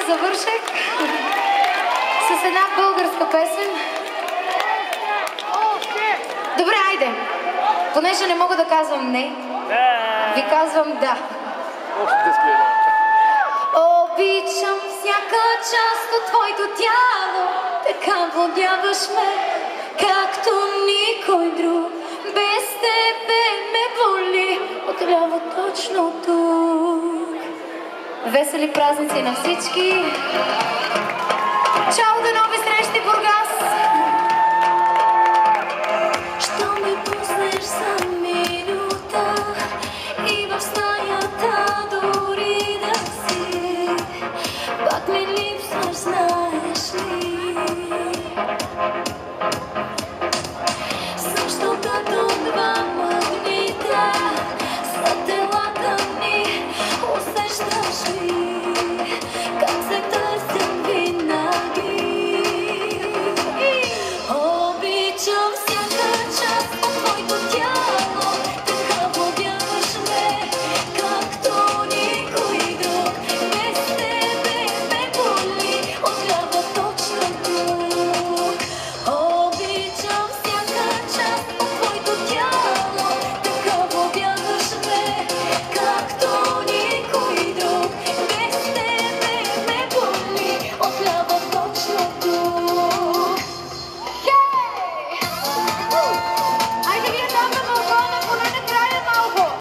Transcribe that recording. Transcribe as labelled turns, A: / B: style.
A: Завършек с една българска песен. Добре, айде. Понеже не мога да казвам не, ви казвам да. Обичам всяка част от твоето тяло, така владяваш ме, както никой друг. Без тебе ме боли отляво точно тук. Весели празници на всички! Чао, до нови срещи, Бургас! Що ме пуснеш за минута и в стаята дори да си, пак ми липсваш, знаеш ли? Също като два магнита са телата ни, усещаш ли?